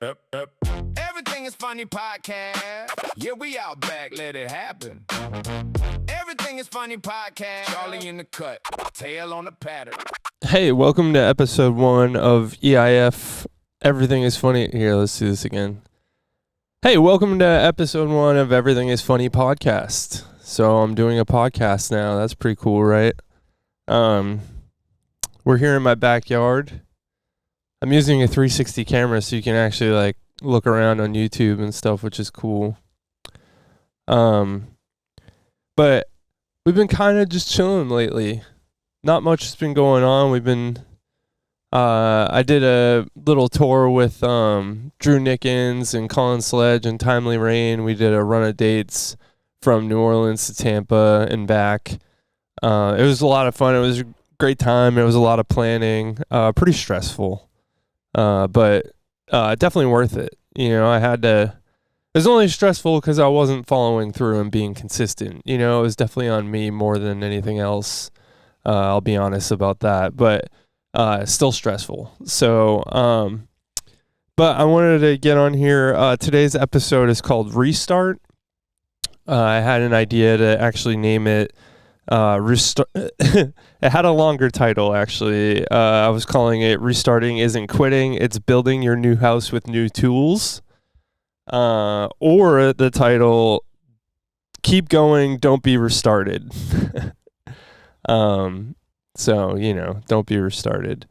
Yep. Everything is funny podcast. Yeah, we out back, let it happen. Everything is funny podcast. Charlie in the cut, tail on the pattern. Hey, welcome to episode 1 of EIF. Everything is funny. Here, let's do this again. Hey, welcome to episode 1 of Everything is Funny podcast. So I'm doing a podcast now. That's pretty cool, right? We're here in my backyard. I'm using a 360 camera so you can actually look around on YouTube and stuff, which is cool. But we've been kind of just chilling lately. Not much has been going on. We've been I did a little tour with Drew Nickens and Collin, Sledge and Timely Rain. We did a run of dates from New Orleans to Tampa and back. It was a lot of fun. It was a great time. It was a lot of planning. Pretty stressful. But definitely worth it. You know, it was only stressful because I wasn't following through and being consistent. You know, it was definitely on me more than anything else. I'll be honest about that, but still stressful. So, but I wanted to get on here. Today's episode is called Restart. I had an idea to actually name it Restart. It had a longer title, actually. I was calling it Restarting Isn't Quitting, It's Building Your New House with New Tools. Or the title, Keep Going, Don't Be Restarted. So, you know, don't be restarted.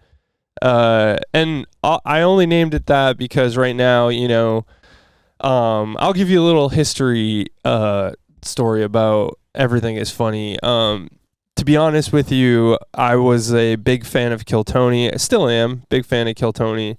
And I only named it that because right now, you know, I'll give you a little history story about Everything is Funny. To be honest with you, I was a big fan of Kill Tony. I still am big fan of Kill Tony.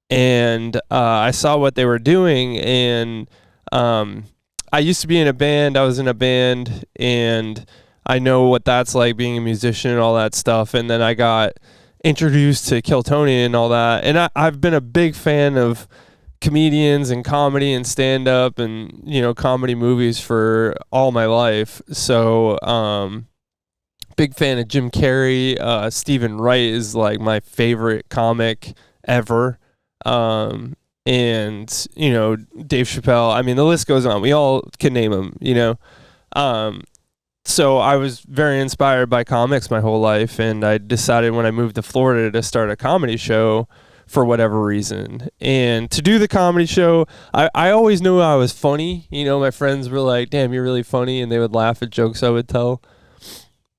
And I saw what they were doing, and I used to be in a band. I was in a band, and I know what that's like, being a musician and all that stuff. And then I got introduced to Kill Tony and all that. And I've been a big fan of comedians and comedy and stand-up and, you know, comedy movies for all my life. So, big fan of Jim Carrey. Stephen Wright is like my favorite comic ever. And, you know, Dave Chappelle. I mean, the list goes on. We all can name them, you know. So I was very inspired by comics my whole life, and I decided when I moved to Florida to start a comedy show for whatever reason. And to do the comedy show, I always knew I was funny. You know, my friends were like, damn, you're really funny, and they would laugh at jokes I would tell.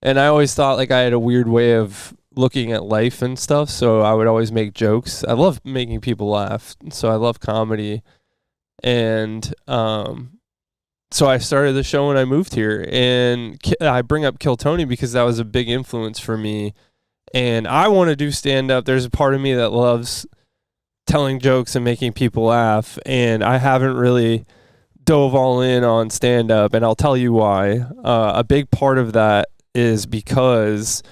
And I always thought like I had a weird way of looking at life and stuff, so I would always make jokes. I love making people laugh, so I love comedy. And so I started the show when I moved here, and I bring up Kill Tony because that was a big influence for me. And I want to do stand-up. There's a part of me that loves telling jokes and making people laugh, and I haven't really dove all in on stand-up, and I'll tell you why. A big part of that is because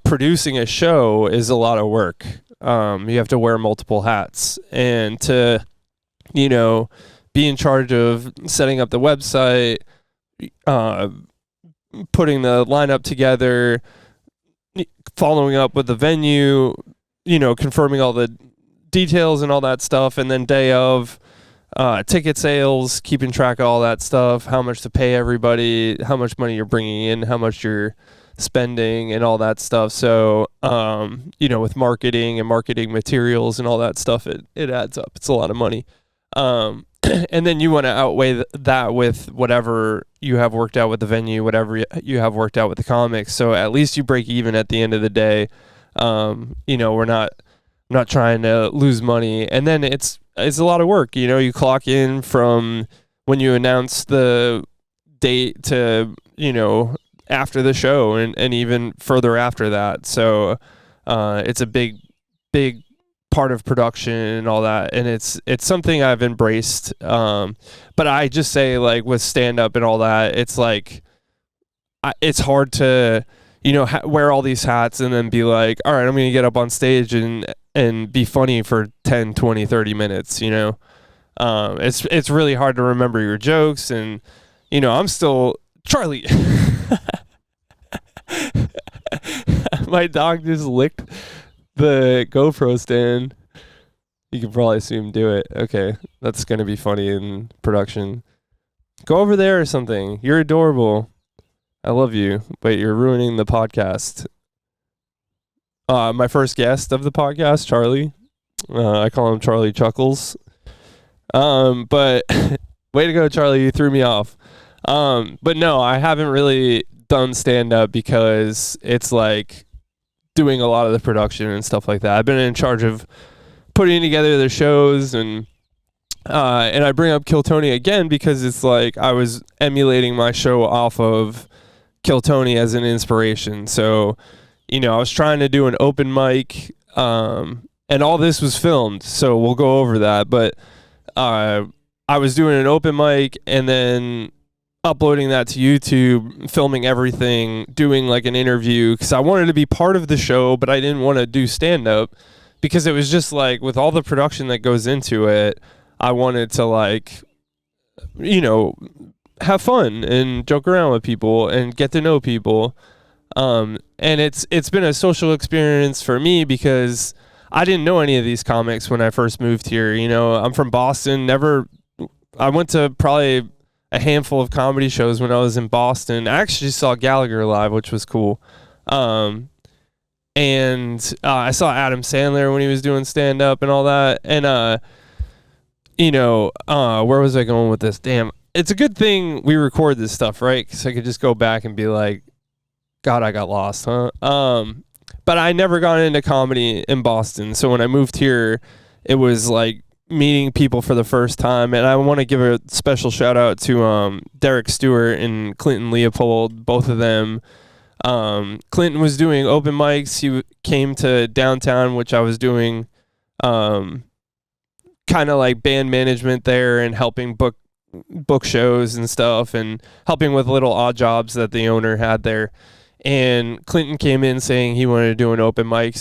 producing a show is a lot of work. You have to wear multiple hats, and to, you know, be in charge of setting up the website, putting the lineup together, following up with the venue, you know, confirming all the details and all that stuff, and then day of, ticket sales, keeping track of all that stuff, how much to pay everybody, how much money you're bringing in, how much you're spending, and all that stuff. So, you know, with marketing and marketing materials and all that stuff, it adds up. It's a lot of money. And then you want to outweigh that with whatever you have worked out with the venue, whatever you have worked out with the comics. So at least you break even at the end of the day. You know, we're not trying to lose money. And then it's a lot of work. You know, you clock in from when you announce the date to, you know, after the show and even further after that. So it's a big part of production and all that, and it's something I've embraced. But I just say, like, with stand-up and all that, it's like it's hard to, you know, wear all these hats and then be like, all right, I'm gonna get up on stage and be funny for 10, 20, 30 minutes, you know. It's really hard to remember your jokes, and, you know, I'm still Charlie. My dog just licked the GoPro stand. You can probably see him do it. Okay, that's gonna be funny in production. Go over there or something. You're adorable. I love you, but you're ruining the podcast. My first guest of the podcast, Charlie. I call him Charlie Chuckles. But way to go, Charlie. You threw me off. But no, I haven't really done stand-up because it's like doing a lot of the production and stuff like that. I've been in charge of putting together the shows, and I bring up Kill Tony again because it's like I was emulating my show off of Kill Tony as an inspiration. So, I was trying to do an open mic, and all this was filmed, so we'll go over that. But I was doing an open mic and then uploading that to YouTube, filming everything, doing like an interview because I wanted to be part of the show, but I didn't want to do stand-up because it was just like with all the production that goes into it, I wanted to like, have fun and joke around with people and get to know people. And it's been a social experience for me because I didn't know any of these comics when I first moved here. I'm from Boston. I went to probably a handful of comedy shows when I was in Boston. I actually saw Gallagher live, which was cool. And I saw Adam Sandler when he was doing stand-up and all that. And, where was I going with this? Damn. It's a good thing we record this stuff, right? Because I could just go back and be like, God, I got lost, huh? But I never got into comedy in Boston. So when I moved here, it was like meeting people for the first time. And I want to give a special shout out to Derek Stewart and Clinton Leopold, both of them. Clinton was doing open mics. He came to downtown, which I was doing kind of like band management there and helping book shows and stuff and helping with little odd jobs that the owner had there. And Clinton came in saying he wanted to do an open mic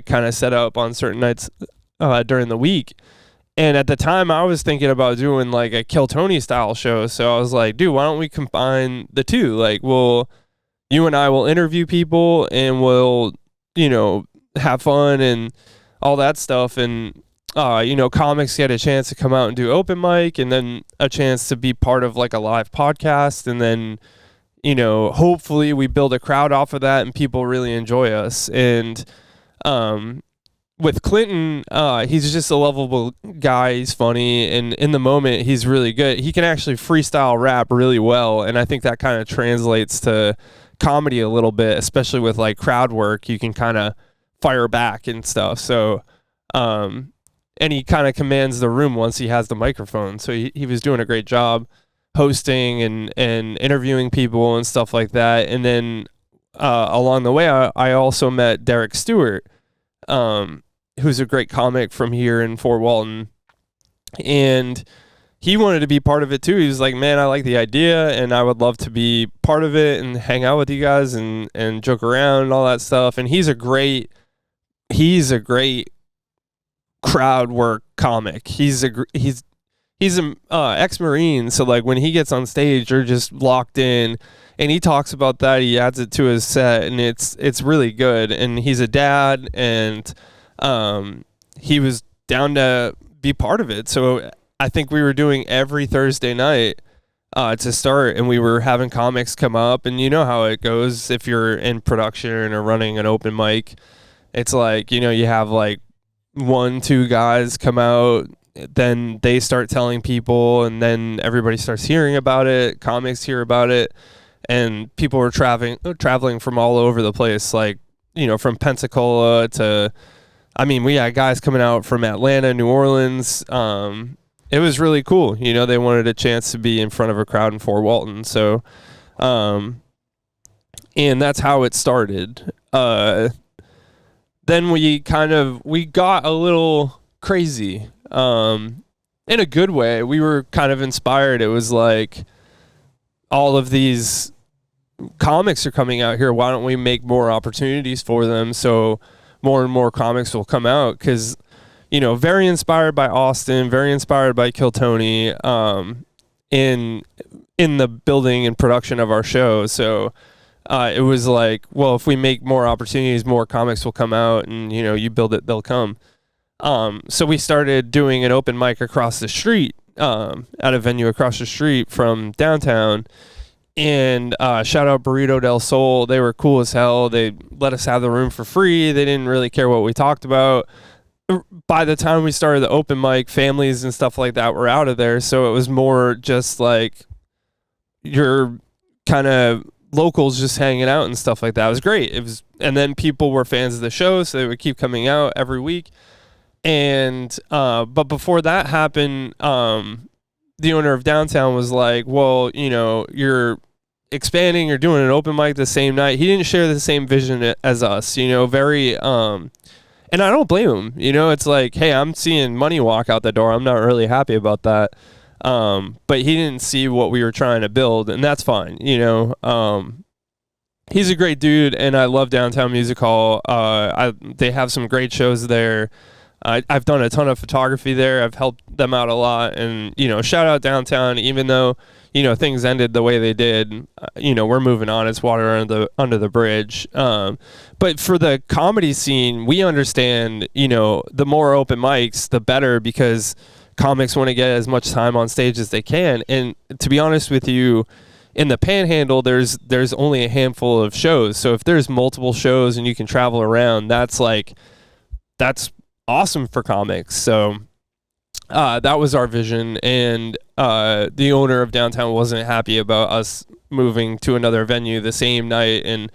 kind of set up on certain nights during the week. And at the time I was thinking about doing like a Kill Tony style show. So I was like, dude, why don't we combine the two? Like, you and I will interview people and we'll, have fun and all that stuff. And, comics get a chance to come out and do open mic and then a chance to be part of like a live podcast. And then, hopefully we build a crowd off of that and people really enjoy us. And, with Clinton, he's just a lovable guy. He's funny, and in the moment, he's really good. He can actually freestyle rap really well, and I think that kind of translates to comedy a little bit, especially with like crowd work. You can kind of fire back and stuff. So, and he kind of commands the room once he has the microphone. So he was doing a great job hosting and interviewing people and stuff like that. And then along the way, I also met Derek Stewart, who's a great comic from here in Fort Walton. And he wanted to be part of it too. He was like, man, I like the idea and I would love to be part of it and hang out with you guys and joke around and all that stuff. And he's a great crowd work comic. He's an ex-Marine. So like when he gets on stage, you're just locked in, and he talks about that. He adds it to his set and it's really good. And he's a dad, and he was down to be part of it. So I think we were doing every Thursday night to start, and we were having comics come up, and you know how it goes if you're in production or running an open mic. It's like, you have like 1-2 guys come out, then they start telling people, and then everybody starts hearing about it. Comics hear about it, and people were traveling from all over the place, like, from Pensacola to, we had guys coming out from Atlanta, New Orleans. It was really cool. They wanted a chance to be in front of a crowd in Fort Walton. So, and that's how it started. Then we got a little crazy, in a good way. We were kind of inspired. It was like, all of these comics are coming out here. Why don't we make more opportunities for them so more and more comics will come out? Because, very inspired by Austin, very inspired by Kill Tony, in the building and production of our show. So it was like, well, if we make more opportunities, more comics will come out, and you build it, they'll come. So we started doing an open mic across the street, at a venue across the street from downtown. And shout out Burrito del Sol. They were cool as hell. They let us have the room for free. They didn't really care what we talked about. By the time we started the open mic, families and stuff like that were out of there. So it was more just like your kind of locals just hanging out and stuff like that. It was great. And then people were fans of the show, so they would keep coming out every week. And but before that happened, the owner of downtown was like, well, you're expanding, you're doing an open mic the same night. He didn't share the same vision as us, very and I don't blame him. It's like, hey, I'm seeing money walk out the door. I'm not really happy about that. But he didn't see what we were trying to build, and that's fine. He's a great dude, and I love Downtown Music Hall. They have some great shows there. I've done a ton of photography there. I've helped them out a lot, and shout out Downtown. Even though things ended the way they did, we're moving on. It's water under the bridge. But for the comedy scene, we understand. The more open mics, the better, because comics want to get as much time on stage as they can. And to be honest with you, in the Panhandle, there's only a handful of shows. So if there's multiple shows and you can travel around, that's awesome for comics. So that was our vision, and the owner of downtown wasn't happy about us moving to another venue the same night, and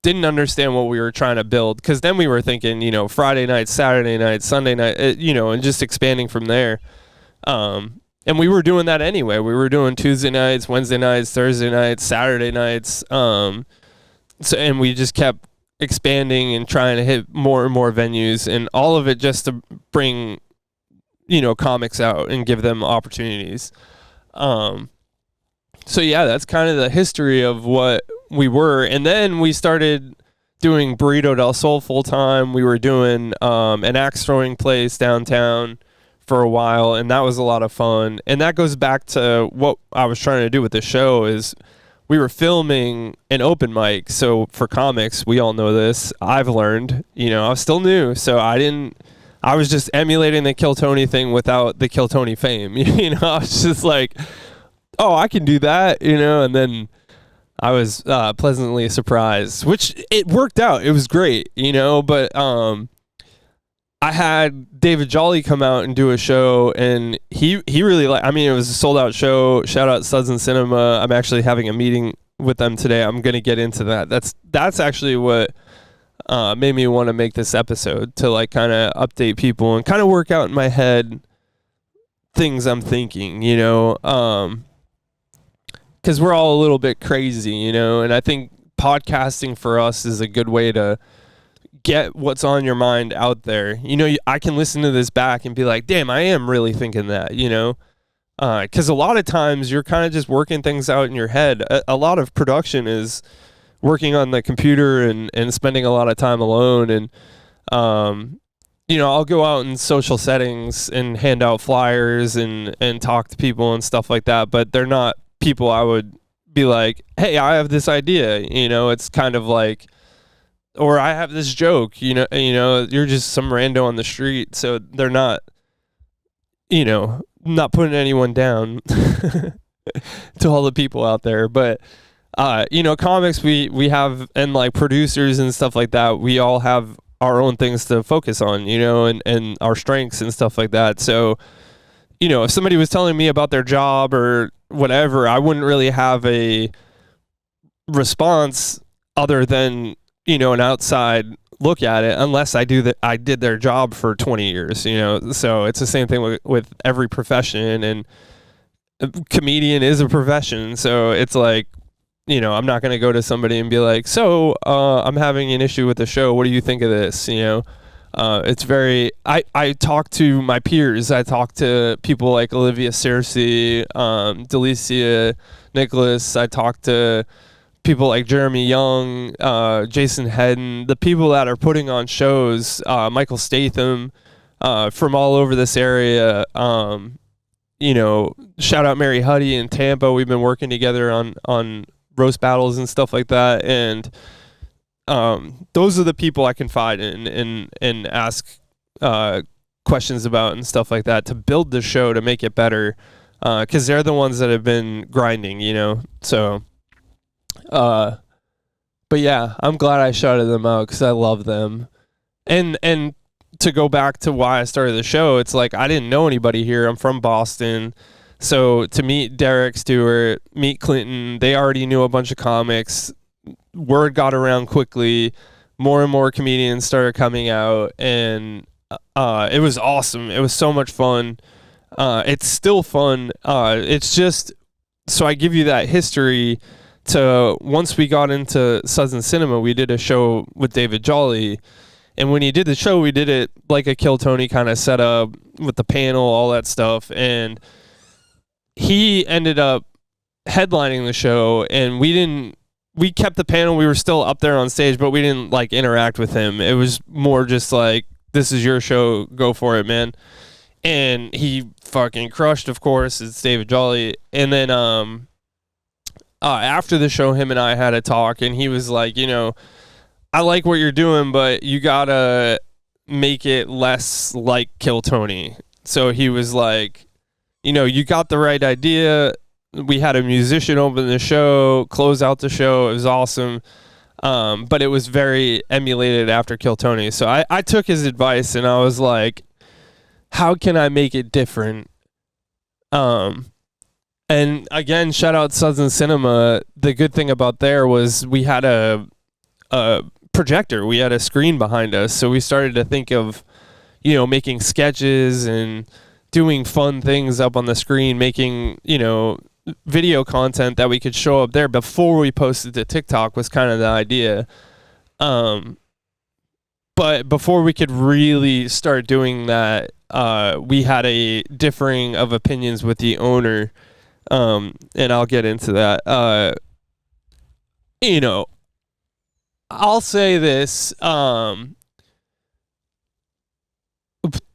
didn't understand what we were trying to build, because then we were thinking Friday night, Saturday night, Sunday night, and just expanding from there. And we were doing that anyway. We were doing Tuesday nights, Wednesday nights, Thursday nights, Saturday nights, and we just kept expanding and trying to hit more and more venues, and all of it just to bring comics out and give them opportunities. So yeah, that's kind of the history of what we were. And then we started doing Burrito del Sol full time. We were doing an axe throwing place downtown for a while, and that was a lot of fun. And that goes back to what I was trying to do with the show, is we were filming an open mic. So for comics, we all know this. I've learned, I was still new, so I was just emulating the Kill Tony thing without the Kill Tony fame. I was just like, oh, I can do that, and then I was pleasantly surprised, which it worked out. It was great, but I had David Jolly come out and do a show, and he really it was a sold out show. Shout out Suds and Cinema. I'm actually having a meeting with them today. I'm going to get into that. That's actually what made me want to make this episode, to kind of update people and kind of work out in my head things I'm thinking, because we're all a little bit crazy, and I think podcasting for us is a good way to get what's on your mind out there. I can listen to this back and be like, damn, I am really thinking that, because a lot of times you're kind of just working things out in your head. A lot of production is working on the computer and spending a lot of time alone. And, I'll go out in social settings and hand out flyers and talk to people and stuff like that, but they're not people I would be like, hey, I have this idea. It's kind of like, or I have this joke, you're just some rando on the street. So they're not, not putting anyone down to all the people out there. But, comics, we have, and producers and stuff like that, we all have our own things to focus on, and our strengths and stuff like that. So, if somebody was telling me about their job or whatever, I wouldn't really have a response other than, an outside look at it, unless I did their job for 20 years, so it's the same thing with every profession, and a comedian is a profession. So it's like, I'm not going to go to somebody and be like, so I'm having an issue with the show. What do you think of this? It's very, I talk to my peers. I talk to people like Olivia, Searcy, Delisia, Nicholas. I talk to people like Jeremy Young, Jason Hedden, the people that are putting on shows, Michael Statham, from all over this area. Shout out Mary Huddy in Tampa. We've been working together on roast battles and stuff like that. And those are the people I confide in and ask questions about and stuff like that to build the show to make it better, because they're the ones that have been grinding, so but yeah, I'm glad I shouted them out because I love them. And to go back to why I started the show, it's like I didn't know anybody here. I'm from Boston. So to meet Derek Stewart, meet Clinton, they already knew a bunch of comics. Word got around quickly. More and more comedians started coming out, and it was awesome. It was so much fun. It's still fun. It's just, so I give you that history to once we got into Suds and Cinema, we did a show with David Jolly. And when he did the show, we did it like a Kill Tony kind of setup with the panel, all that stuff. And he ended up headlining the show, and we kept the panel. We were still up there on stage, but we didn't like interact with him. It was more just like, this is your show, go for it, man. And he fucking crushed, of course. It's David Jolly. And then after the show, him and I had a talk, and he was like, I like what you're doing, but you gotta make it less like Kill Tony. So he was like, you got the right idea. We had a musician open the show, close out the show. It was awesome. But it was very emulated after Kill Tony. So I took his advice, and I was like, how can I make it different? And again, shout out Suds and Cinema. The good thing about there was we had a projector. We had a screen behind us. So we started to think of, making sketches and doing fun things up on the screen, making, video content that we could show up there before we posted to TikTok was kind of the idea. But before we could really start doing that, we had a differing of opinions with the owner. And I'll get into that. I'll say this.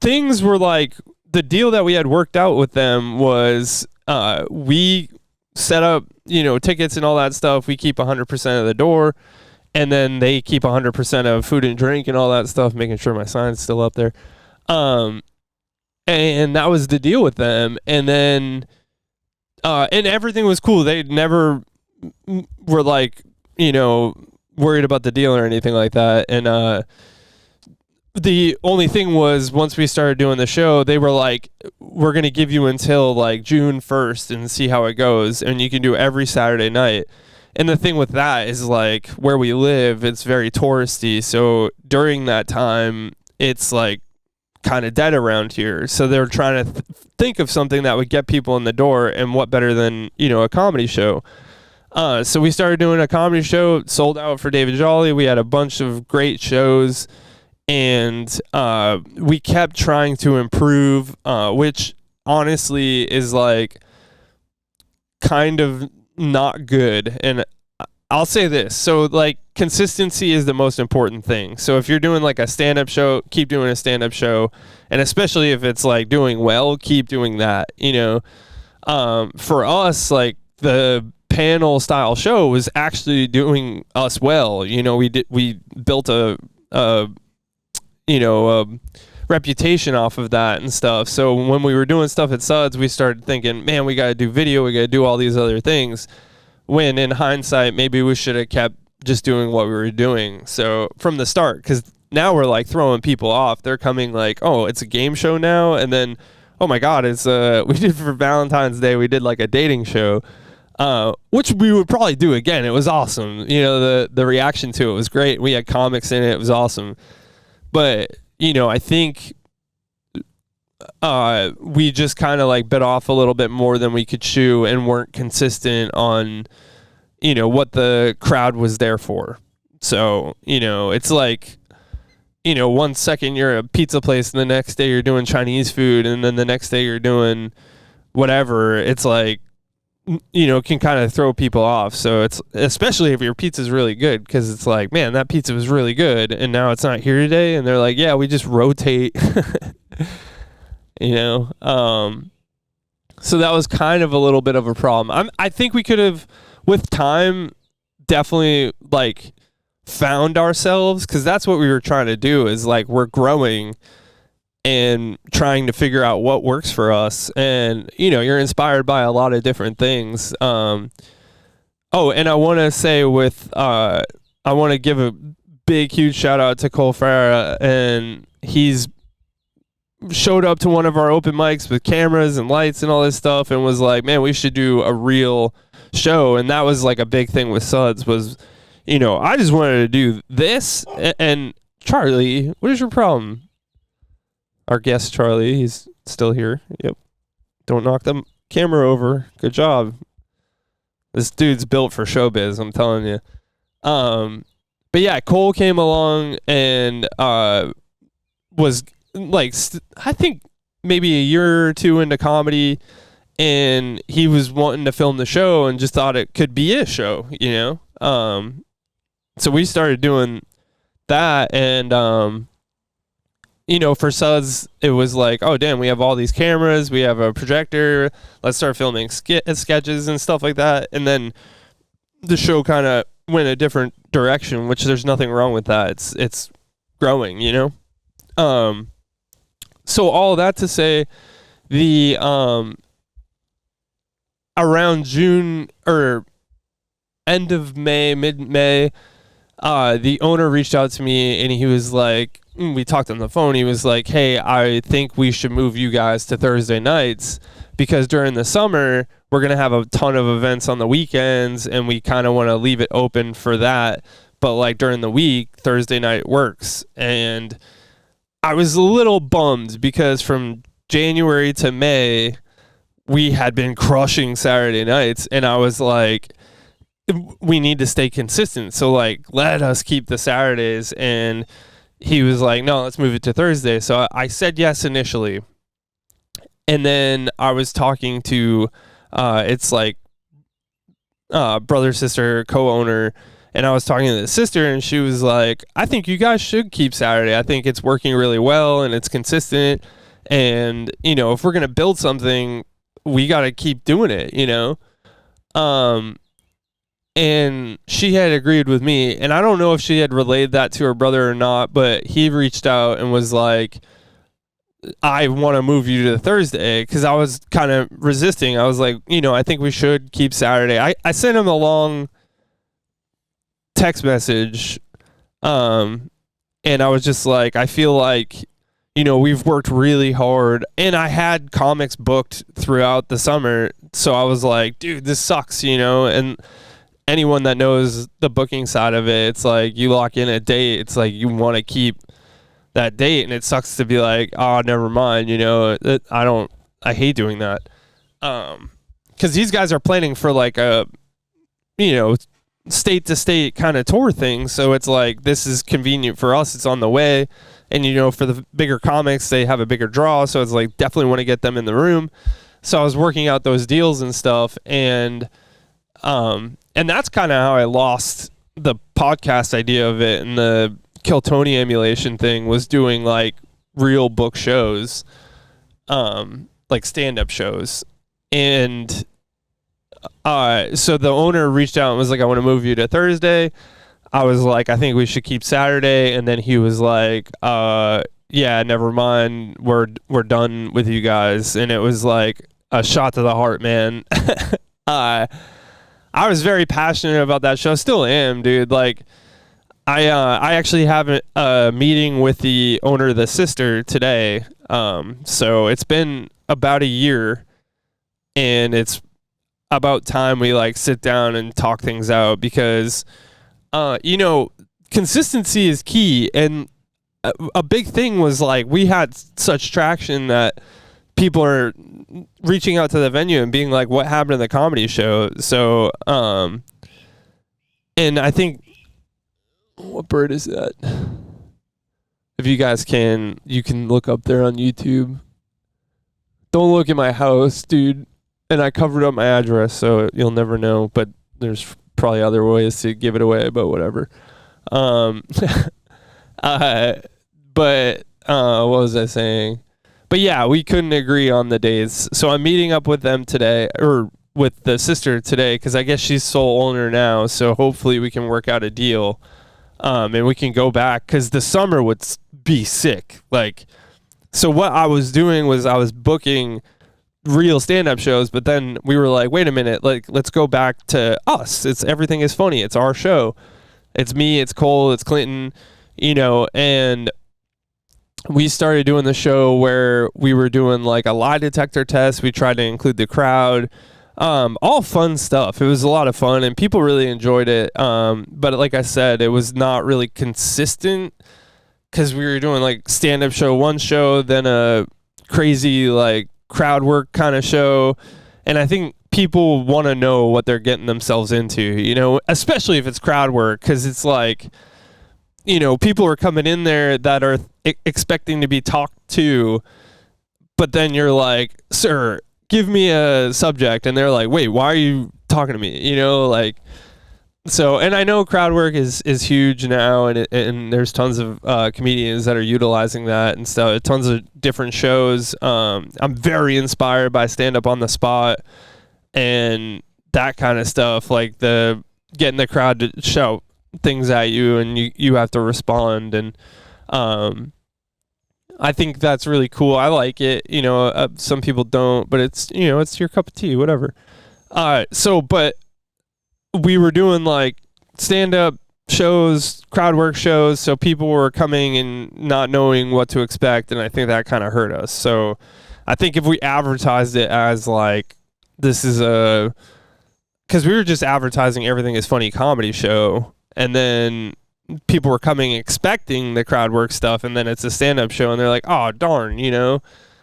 Things were like, the deal that we had worked out with them was we set up, tickets and all that stuff. We keep 100% of the door, and then they keep 100% of food and drink and all that stuff, making sure my sign's still up there. And that was the deal with them. And then and everything was cool. They never were like, worried about the deal or anything like that. And the only thing was, once we started doing the show, they were like, we're going to give you until like June 1st and see how it goes. And you can do every Saturday night. And the thing with that is, like, where we live, it's very touristy. So during that time, it's like kind of dead around here. So they're trying to think of something that would get people in the door, and what better than, a comedy show. So we started doing a comedy show, sold out for David Jolly. We had a bunch of great shows, and we kept trying to improve, which honestly is like kind of not good. And I'll say this. So like, consistency is the most important thing. So if you're doing like a stand-up show, keep doing a stand-up show. And especially if it's like doing well, keep doing that, for us, like the panel style show was actually doing us well. We built a reputation off of that and stuff. So when we were doing stuff at Suds, we started thinking, man, we got to do video. We got to do all these other things. When in hindsight, maybe we should have kept just doing what we were doing. So from the start, because now we're like throwing people off. They're coming like, oh, it's a game show now. And then, oh my God, it's we did for Valentine's Day, we did like a dating show, which we would probably do again. It was awesome. The reaction to it was great. We had comics in it. It was awesome. But, I think we just kind of like bit off a little bit more than we could chew, and weren't consistent on, what the crowd was there for. So, it's like, 1 second you're a pizza place, and the next day you're doing Chinese food, and then the next day you're doing whatever. It's like, can kind of throw people off. So it's, especially if your pizza's really good, because it's like, man, that pizza was really good, and now it's not here today. And they're like, yeah, we just rotate. So that was kind of a little bit of a problem. I think we could have, with time, definitely like found ourselves, because that's what we were trying to do, is like, we're growing, and trying to figure out what works for us. And, you're inspired by a lot of different things. And I want to say I want to give a big, huge shout out to Farrah, and he's showed up to one of our open mics with cameras and lights and all this stuff and was like, man, we should do a real show. And that was like a big thing with Suds was, I just wanted to do this. And Charlie, what is your problem? Our guest, Charlie, he's still here. Yep. Don't knock the camera over. Good job. This dude's built for showbiz, I'm telling you. But yeah, Cole came along and was like, I think maybe a year or two into comedy, and he was wanting to film the show and just thought it could be a show, So we started doing that, and for Suds, it was like, oh damn, we have all these cameras, we have a projector, let's start filming sketches and stuff like that. And then the show kind of went a different direction, which there's nothing wrong with that. It's growing, So all that to say, the around June or end of May, mid-May, the owner reached out to me and he was like, we talked on the phone. He was like, hey, I think we should move you guys to Thursday nights because during the summer, we're going to have a ton of events on the weekends and we kind of want to leave it open for that. But like during the week, Thursday night works. And I was a little bummed because from January to May, we had been crushing Saturday nights. And I was like, we need to stay consistent. So like, let us keep the Saturdays. And he was like, no, let's move it to Thursday. So I said yes initially. And then I was talking to, it's like brother, sister, co-owner. And I was talking to the sister and she was like, I think you guys should keep Saturday. I think it's working really well and it's consistent. And, if we're going to build something, we got to keep doing it, And she had agreed with me, and I don't know if she had relayed that to her brother or not, but he reached out and was like, I want to move you to Thursday, because I was kind of resisting. I was like, I think we should keep Saturday. I sent him a long text message, and I was just like, I feel like, we've worked really hard, and I had comics booked throughout the summer, so I was like, dude, this sucks, and anyone that knows the booking side of it, it's like you lock in a date, it's like you want to keep that date, and it sucks to be like, oh, never mind, I hate doing that, because these guys are planning for like a state to state kind of tour thing, so it's like this is convenient for us, it's on the way, and for the bigger comics they have a bigger draw, so it's like definitely want to get them in the room. So I was working out those deals and stuff, and that's kind of how I lost the podcast idea of it, and the Kill Tony emulation thing was doing like real book shows, like stand-up shows. And so the owner reached out and was like, I want to move you to Thursday. I was like, I think we should keep Saturday. And then he was like, yeah, never mind. We're done with you guys. And it was like a shot to the heart, man. I was very passionate about that show. Still am, dude. Like, I actually have a meeting with the owner of the sister today. So it's been about a year, and it's about time we like sit down and talk things out, because consistency is key. And a big thing was like we had such traction that people are reaching out to the venue and being like, what happened to the comedy show? So and I think, what bird is that? If you guys can, you can look up there on YouTube. Don't look at my house, dude. And I covered up my address, so you'll never know, but there's probably other ways to give it away, but whatever. But what was I saying? But yeah, we couldn't agree on the days. So I'm meeting up with them today, or with the sister today, because I guess she's sole owner now, so hopefully we can work out a deal. And we can go back, because the summer would be sick. Like, So what I was doing was I was booking real stand-up shows, but then we were like, wait a minute, like, let's go back to us. It's Everything is Funny. It's our show. It's me, it's Cole, it's Clinton, and we started doing the show where we were doing like a lie detector test. We tried to include the crowd. All fun stuff. It was a lot of fun and people really enjoyed it. But like I said, it was not really consistent because we were doing like stand-up show, one show, then a crazy like crowd work kind of show. And I think people want to know what they're getting themselves into, especially if it's crowd work, because it's like, people are coming in there that are expecting to be talked to, but then you're like, sir, give me a subject, and they're like, wait, why are you talking to me? So, and I know crowd work is huge now, and there's tons of comedians that are utilizing that and stuff, tons of different shows. I'm very inspired by stand-up on the spot and that kind of stuff, like the getting the crowd to shout things at you and you have to respond, and I think that's really cool. I like it. Some people don't, but it's it's your cup of tea, whatever. But we were doing like stand-up shows, crowd work shows, so people were coming and not knowing what to expect, and I think that kind of hurt us. So I think if we advertised it as like, this is because we were just advertising Everything is Funny comedy show, and then people were coming expecting the crowd work stuff, and then it's a stand-up show and they're like, oh darn,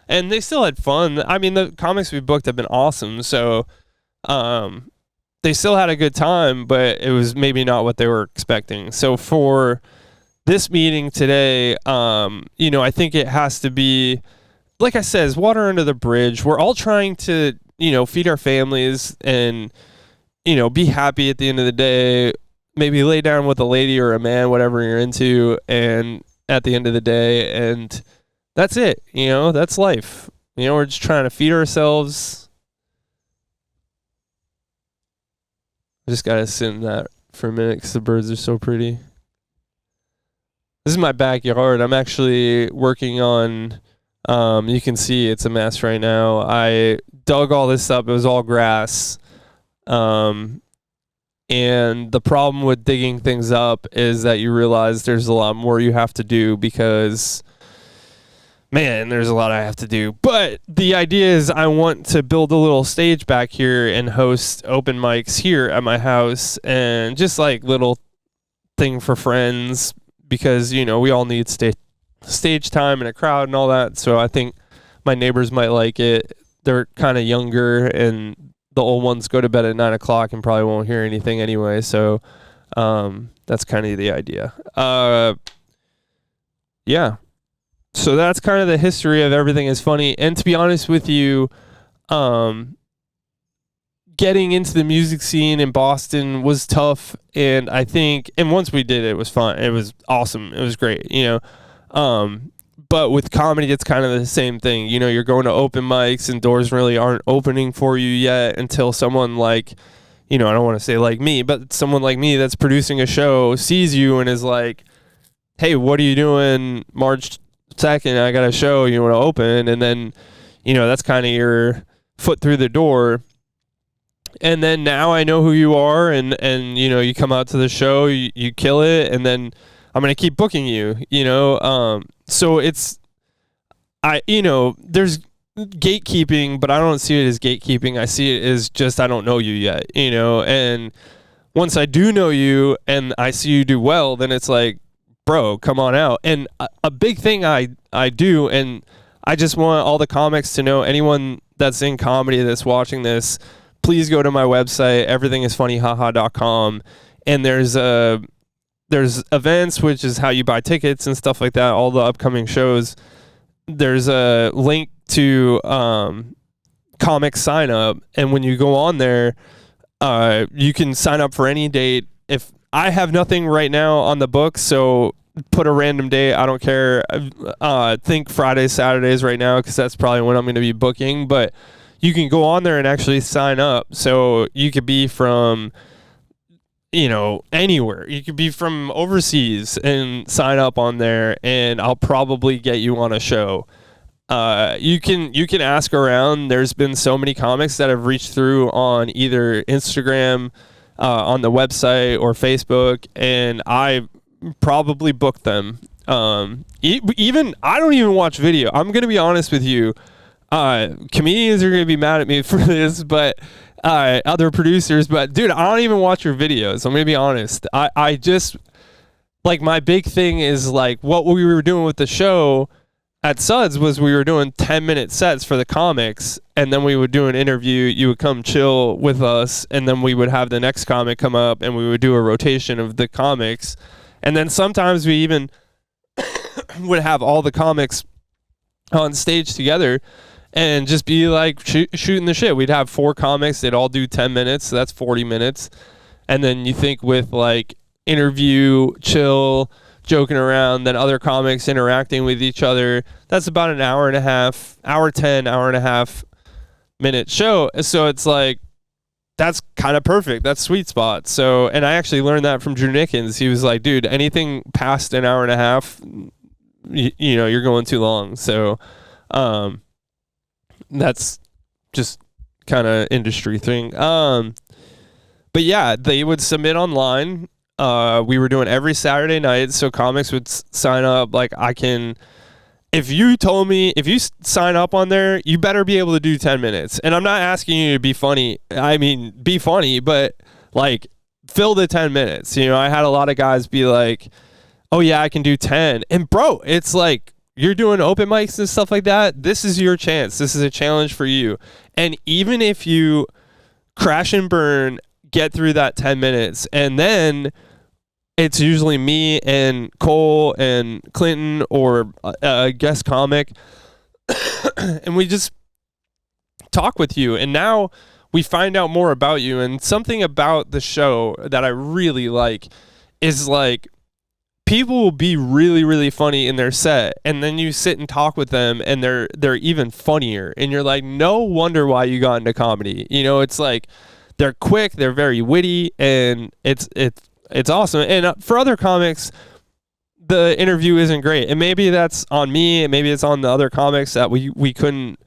and they still had fun. I mean, the comics we booked have been awesome, so they still had a good time, but it was maybe not what they were expecting. So for this meeting today, I think it has to be, like I said, is water under the bridge. We're all trying to, feed our families and, be happy at the end of the day. Maybe lay down with a lady or a man, whatever you're into, and at the end of the day, and that's it. That's life. We're just trying to feed ourselves. I just gotta sit in that for a minute because the birds are so pretty. This is my backyard. I'm actually working on, you can see it's a mess right now. I dug all this up. It was all grass. And the problem with digging things up is that you realize there's a lot more you have to do because, man, there's a lot I have to do. But the idea is I want to build a little stage back here and host open mics here at my house, and just like little thing for friends because, we all need stage time and a crowd and all that. So I think my neighbors might like it. They're kind of younger, and the old ones go to bed at 9 o'clock and probably won't hear anything anyway. So that's kind of the idea. Yeah. So that's kind of the history of Everything is Funny. And to be honest with you, getting into the music scene in Boston was tough. And I think, and once we did it, it was fun. It was awesome. It was great, but with comedy, it's kind of the same thing. You're going to open mics and doors really aren't opening for you yet until someone like, I don't want to say like me, but someone like me that's producing a show sees you and is like, hey, what are you doing March 2nd? I got a show you want to open. And then, that's kind of your foot through the door. And then now I know who you are, and you come out to the show, you kill it, and then I'm going to keep booking you, so there's gatekeeping, but I don't see it as gatekeeping. I see it as just, I don't know you yet, and once I do know you and I see you do well, then it's like, bro, come on out. And a big thing I do, and I just want all the comics to know, anyone that's in comedy that's watching this, please go to my website, everythingisfunnyhaha.com, and there's events, which is how you buy tickets and stuff like that, all the upcoming shows. There's a link to comic sign up, and when you go on there, you can sign up for any date. If I have nothing right now on the books, so put a random date. I don't care. Think Fridays, Saturdays right now, because that's probably when I'm going to be booking. But you can go on there and actually sign up. So you could be from, anywhere. You could be from overseas and sign up on there, and I'll probably get you on a show. You can ask around. There's been so many comics that have reached through on either Instagram, on the website, or Facebook, and I probably booked them. Even I don't even watch video. I'm gonna be honest with you. Comedians are gonna be mad at me for this, but other producers. But dude, I don't even watch your videos. I'm gonna be honest. I just like, my big thing is like what we were doing with the show at Suds was we were doing 10-minute sets for the comics, and then we would do an interview. You would come chill with us, and then we would have the next comic come up, and we would do a rotation of the comics. And then sometimes we even would have all the comics on stage together and just be like shooting the shit. We'd have 4 comics. They'd all do 10 minutes. So that's 40 minutes. And then you think with like interview, chill, joking around, then other comics interacting with each other, that's about an hour and a half, hour 10, hour and a half minute show. So it's like, that's kind of perfect. That's sweet spot. So, and I actually learned that from Drew Nickens. He was like, dude, anything past an hour and a half, you know, you're going too long. So, that's just kind of industry thing. But yeah, they would submit online. We were doing every Saturday night, so comics would sign up. Like, if you told me, if you sign up on there, you better be able to do 10 minutes. And I'm not asking you to be funny. I mean, be funny, but like, fill the 10 minutes. You know, I had a lot of guys be like, oh yeah, I can do 10. And bro, it's like, you're doing open mics and stuff like that. This is your chance. This is a challenge for you. And even if you crash and burn, get through that 10 minutes, and then it's usually me and Cole and Clinton or a guest comic, and we just talk with you. And now we find out more about you. And something about the show that I really like is like, people will be really, really funny in their set, and then you sit and talk with them, and they're even funnier. And you're like, no wonder why you got into comedy. You know, it's like, they're quick, they're very witty, and it's awesome. And for other comics, the interview isn't great, and maybe that's on me, and maybe it's on the other comics that we couldn't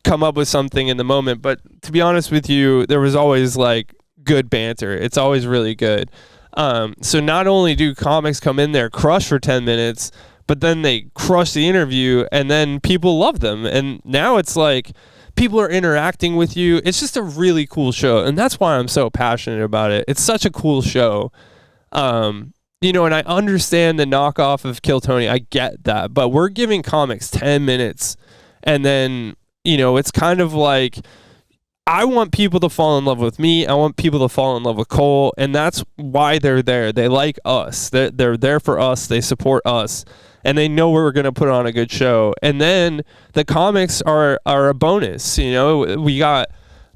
come up with something in the moment. But to be honest with you, there was always like good banter. It's always really good. So not only do comics come in there, crush for 10 minutes, but then they crush the interview, and then people love them. And now it's like, people are interacting with you. It's just a really cool show, and that's why I'm so passionate about it. It's such a cool show. You know, and I understand the knockoff of Kill Tony. I get that, but we're giving comics 10 minutes, and then, you know, it's kind of like, I want people to fall in love with me. I want people to fall in love with Cole, and that's why they're there. They like us. They're there for us. They support us, and they know we're going to put on a good show. And then the comics are a bonus. You know, we got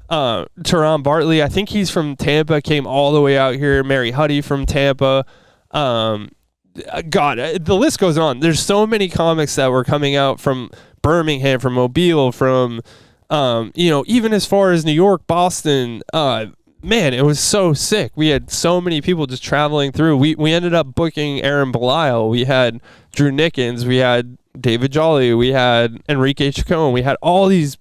Teron Bartley. I think he's from Tampa, came all the way out here. Mary Huddy from Tampa. God, the list goes on. There's so many comics that were coming out from Birmingham, from Mobile, from you know, even as far as New York, Boston. Man, it was so sick. We had so many people just traveling through. We ended up booking Aaron Belial. We had Drew Nickens. We had David Jolly. We had Enrique Chacon. We had all these,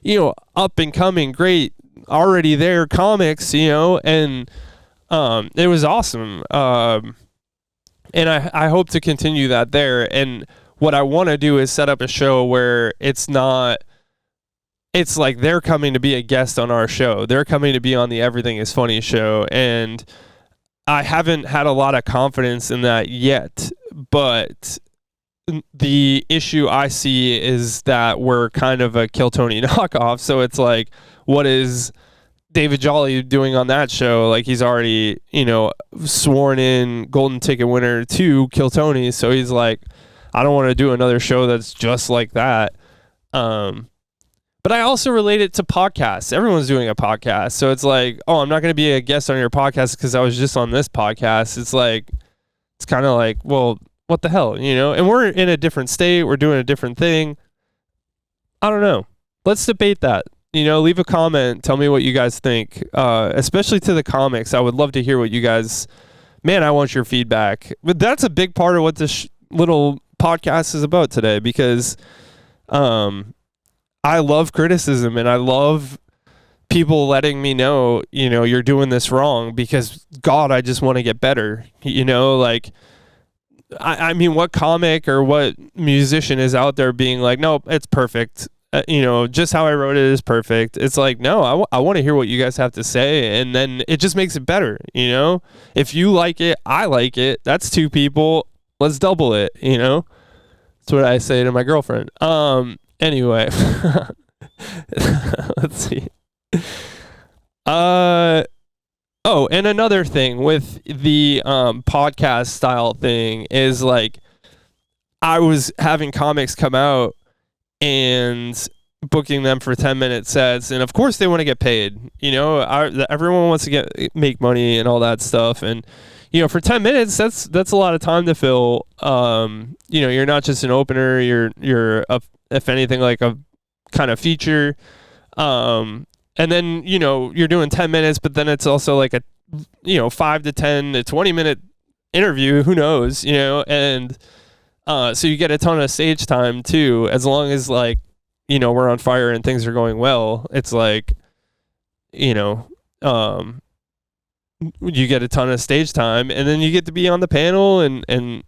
you know, up and coming, great, already there comics, you know, and it was awesome. And I hope to continue that there. And what I want to do is set up a show where it's like they're coming to be a guest on our show. They're coming to be on the Everything is Funny show. And I haven't had a lot of confidence in that yet. But the issue I see is that we're kind of a Kill Tony knockoff. So it's like, what is David Jolly doing on that show? Like, he's already, you know, sworn in golden ticket winner to Kill Tony. So he's like, I don't want to do another show that's just like that. But I also relate it to podcasts. Everyone's doing a podcast. So it's like, oh, I'm not going to be a guest on your podcast because I was just on this podcast. It's like, it's kind of like, well, what the hell, you know? And we're in a different state. We're doing a different thing. I don't know. Let's debate that. You know, leave a comment. Tell me what you guys think, especially to the comics. I would love to hear what you guys, man, I want your feedback. But that's a big part of what this little podcast is about today, because I love criticism, and I love people letting me know, you're doing this wrong, because God, I just want to get better. Like, I mean, what comic or what musician is out there being like, no, it's perfect. Just how I wrote it is perfect. It's like, no, I want to hear what you guys have to say, and then it just makes it better. If you like it, I like it. That's two people. Let's double it. That's what I say to my girlfriend. Anyway, let's see. Oh, and another thing with the podcast style thing is, like, I was having comics come out and booking them for 10-minute sets, and of course they want to get paid. Everyone wants to make money and all that stuff, and for 10 minutes that's a lot of time to fill. You're not just an opener, you're if anything, like a kind of feature. And then you're doing 10 minutes, but then it's also like a 5 to 10 to 20 minute interview, who knows, and so you get a ton of stage time too, as long as, like, we're on fire and things are going well. It's like, you get a ton of stage time, and then you get to be on the panel and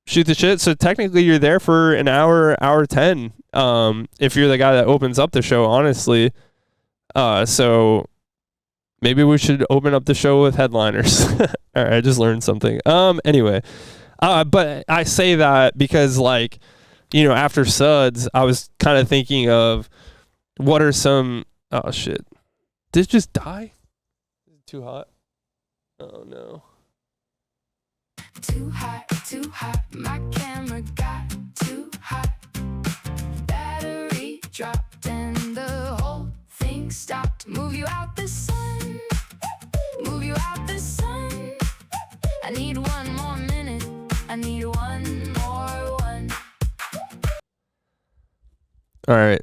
shoot the shit. So technically you're there for an hour 10, if you're the guy that opens up the show, honestly. So maybe we should open up the show with headliners. All right, I just learned something. Anyway, but I say that because, like, after Suds, I was kind of thinking of what are some... Oh, shit. Did it just die? Is it too hot? Oh, no. Too hot, my camera got too hot. Battery dropped and the whole thing stopped. Move you out the sun, move you out the sun. I need one more minute, I need one more one. All right.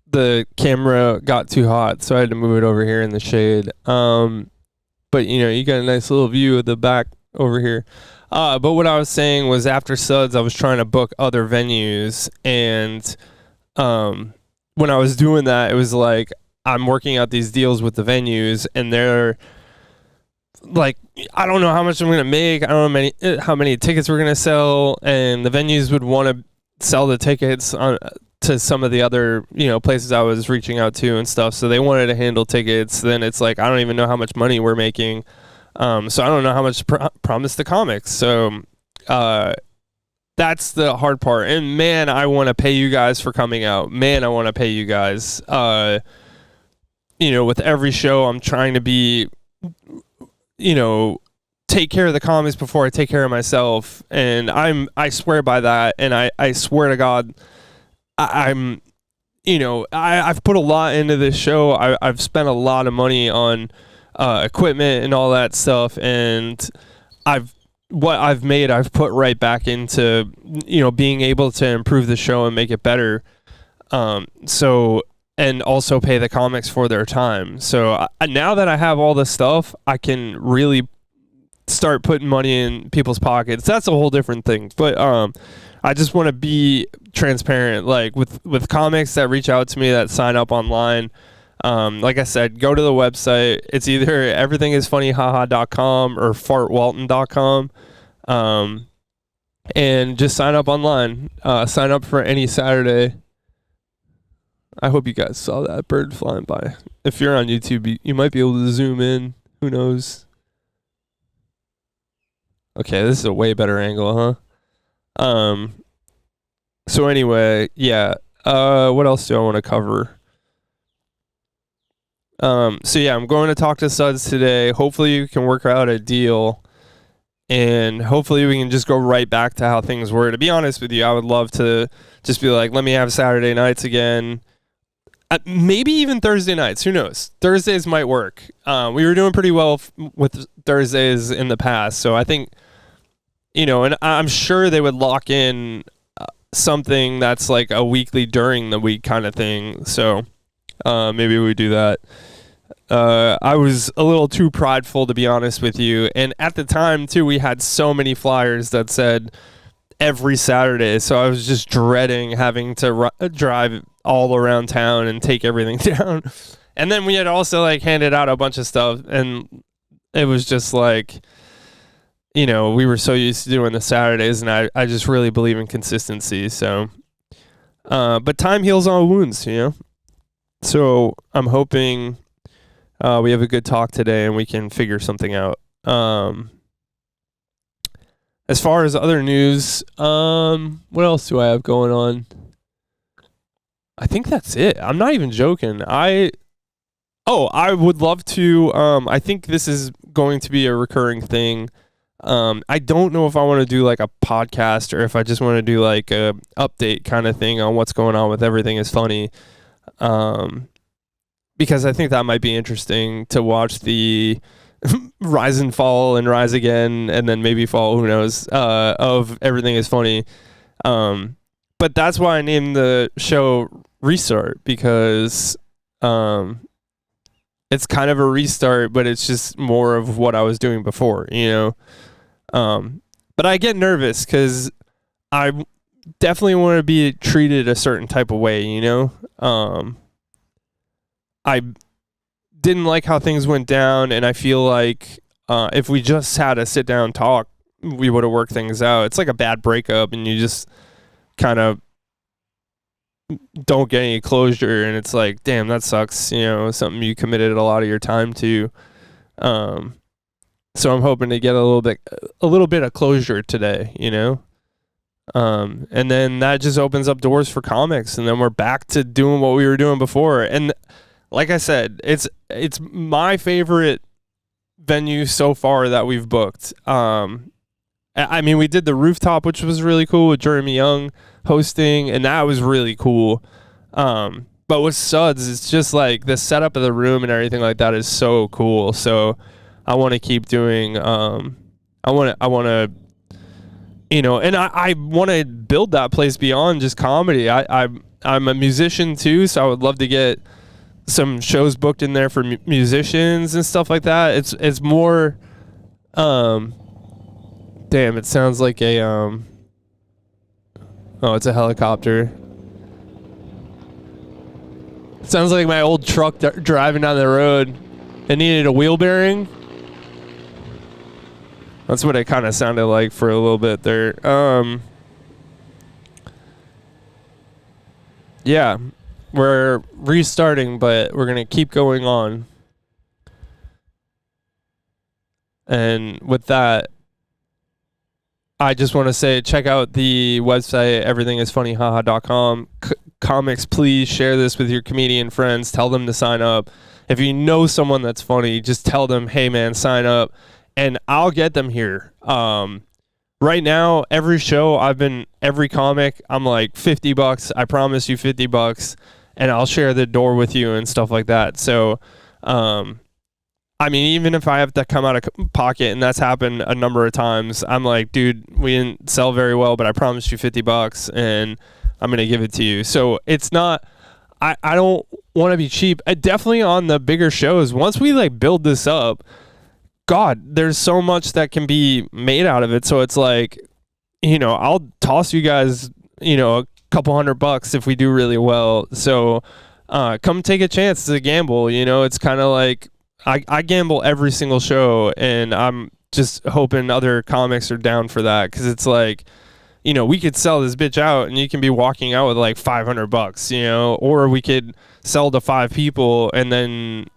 The camera got too hot, so I had to move it over here in the shade. But you got a nice little view of the back over here. But what I was saying was, after Suds, I was trying to book other venues, and when I was doing that, it was like, I'm working out these deals with the venues, and they're like, I don't know how much I'm gonna make. I don't know how many tickets we're gonna sell, and the venues would want to sell the tickets to some of the other places I was reaching out to and stuff. So they wanted to handle tickets. Then it's like, I don't even know how much money we're making. So I don't know how much to promise the comics. So that's the hard part. And man, I want to pay you guys for coming out. Man, I want to pay you guys. With every show, I'm trying to be, take care of the comics before I take care of myself. And I swear by that. And I swear to God, I've put a lot into this show. I've spent a lot of money on equipment and all that stuff, and what I've made, I've put right back into being able to improve the show and make it better. So, and also pay the comics for their time. So now that I have all this stuff, I can really start putting money in people's pockets. That's a whole different thing. But I just want to be transparent, like with comics that reach out to me, that sign up online. Like I said, go to the website. It's either everythingisfunnyhaha.com or fartwalton.com. And just sign up online. Sign up for any Saturday. I hope you guys saw that bird flying by. If you're on YouTube, you might be able to zoom in. Who knows? Okay, this is a way better angle, huh? So anyway, yeah. What else do I want to cover? So yeah, I'm going to talk to Suds today. Hopefully you can work out a deal, and hopefully we can just go right back to how things were. To be honest with you, I would love to just be like, let me have Saturday nights again. Maybe even Thursday nights. Who knows? Thursdays might work. We were doing pretty well with Thursdays in the past, so I think, and I'm sure they would lock in something that's like a weekly during the week kind of thing. So maybe we do that. I was a little too prideful, to be honest with you. And at the time, too, we had so many flyers that said every Saturday, so I was just dreading having to drive all around town and take everything down. And then we had also like handed out a bunch of stuff, and it was just like, you know, we were so used to doing the Saturdays, and I just really believe in consistency. So, but time heals all wounds, you know. So I'm hoping we have a good talk today and we can figure something out. As far as other news, what else do I have going on? I think that's it. I'm not even joking. I would love to. I think this is going to be a recurring thing. I don't know if I want to do like a podcast or if I just want to do like a update kind of thing on what's going on with Everything Is Funny. Because I think that might be interesting to watch the rise and fall and rise again and then maybe fall, who knows, of Everything Is Funny. But that's why I named the show Restart, because it's kind of a restart, but it's just more of what I was doing before, you know. But I get nervous because I definitely want to be treated a certain type of way, you know. I didn't like how things went down, and I feel like if we just had a sit down talk, we would have worked things out. It's like a bad breakup, and you just kind of don't get any closure, and it's like, damn, that sucks, you know, something you committed a lot of your time to. So I'm hoping to get a little bit of closure today, you know. And then that just opens up doors for comics, and then we're back to doing what we were doing before. And like I said, it's my favorite venue so far that we've booked. I mean, we did the rooftop, which was really cool, with Jeremy Young hosting, and that was really cool. But with Suds, it's just like the setup of the room and everything like that is so cool. So I want to keep doing. I want to, you know, and I want to build that place beyond just comedy. I'm a musician too, so I would love to get some shows booked in there for musicians and stuff like that. It's more. Damn, it sounds like a oh, it's a helicopter. It sounds like my old truck driving down the road. It needed a wheel bearing. That's what it kind of sounded like for a little bit there. Yeah, we're restarting, but we're going to keep going on. And with that, I just want to say, check out the website, everythingisfunnyhaha.com. Comics, please share this with your comedian friends. Tell them to sign up. If you know someone that's funny, just tell them, hey, man, sign up. And I'll get them here. Right now, every show, every comic, I'm like $50. I promise you $50. And I'll share the door with you and stuff like that. So, I mean, even if I have to come out of pocket, and that's happened a number of times, I'm like, dude, we didn't sell very well, but I promised you $50 and I'm going to give it to you. So it's not, I don't want to be cheap. Definitely on the bigger shows, once we like build this up, God, there's so much that can be made out of it. So it's like, you know, I'll toss you guys, you know, a couple $100 if we do really well. So come take a chance to gamble. You know, it's kind of like, I gamble every single show, and I'm just hoping other comics are down for that, because it's like, you know, we could sell this bitch out and you can be walking out with like $500, you know, or we could sell to 5 people and then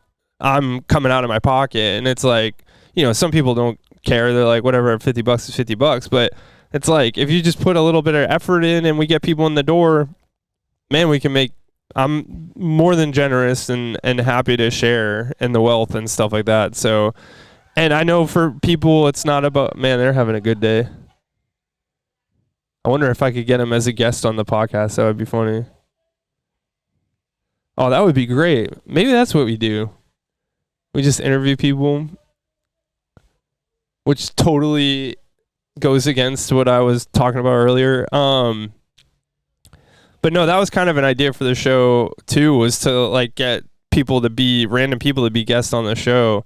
I'm coming out of my pocket, and it's like, you know, some people don't care. They're like, whatever, $50 is $50, but it's like, if you just put a little bit of effort in and we get people in the door, man, we can make. I'm more than generous and happy to share in the wealth and stuff like that. So, and I know for people, it's not about, man, they're having a good day. I wonder if I could get him as a guest on the podcast. That would be funny. Oh, that would be great. Maybe that's what we do. We just interview people, which totally goes against what I was talking about earlier. But no, that was kind of an idea for the show too, was to like get random people to be guests on the show.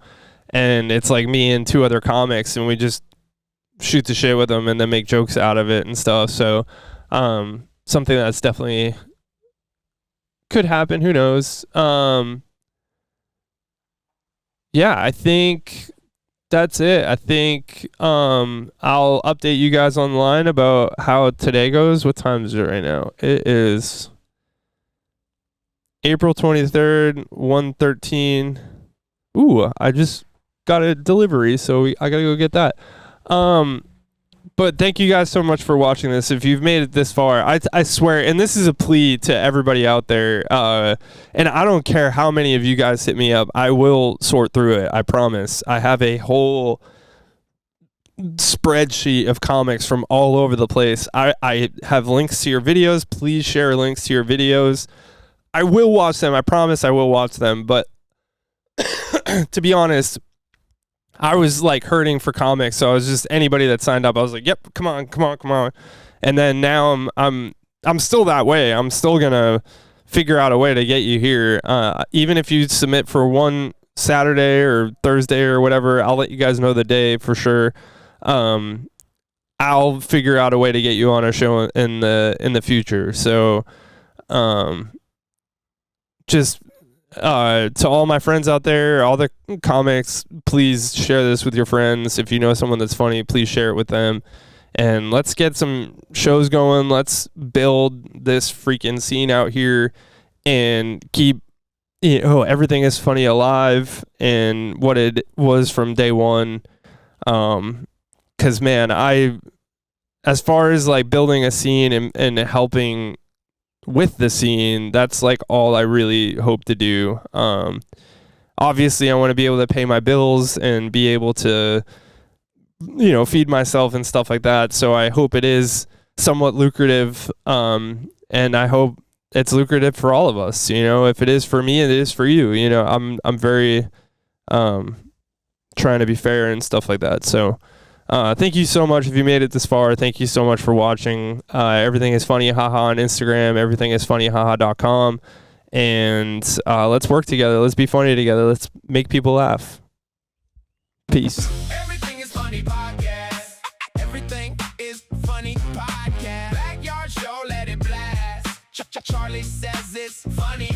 And it's like me and 2 other comics, and we just shoot the shit with them and then make jokes out of it and stuff. So something that's definitely could happen. Who knows? Yeah, I think that's it. I think I'll update you guys online about how today goes. What time is it right now? It is April 23rd, 1:13. Ooh, I just got a delivery, so I gotta go get that. But thank you guys so much for watching this. If you've made it this far, I swear, and this is a plea to everybody out there, and I don't care how many of you guys hit me up, I will sort through it, I promise. I have a whole spreadsheet of comics from all over the place. I have links to your videos. Please share links to your videos. I will watch them. I promise I will watch them. But to be honest, I was like hurting for comics, so I was just anybody that signed up. I was like, "Yep, come on." And then now I'm still that way. I'm still gonna figure out a way to get you here. Even if you submit for one Saturday or Thursday or whatever, I'll let you guys know the day for sure. I'll figure out a way to get you on a show in the future. So, just. To all my friends out there, all the comics, please share this with your friends. If you know someone that's funny, please share it with them. And let's get some shows going. Let's build this freaking scene out here and keep, everything is funny alive and what it was from day one. 'Cause man, as far as like building a scene and helping with the scene, that's like all I really hope to do. Obviously I want to be able to pay my bills and be able to feed myself and stuff like that, so I hope it is somewhat lucrative, and I hope it's lucrative for all of us. If it is for me, it is for you. I'm very trying to be fair and stuff like that. So thank you so much if you made it this far. Thank you so much for watching. Everything is funny haha on Instagram. Everything is funnyhaha.com. And let's work together. Let's be funny together. Let's make people laugh. Peace. Everything is funny podcast. Everything is funny podcast. Backyard show, let it blast. Charlie says it's funny.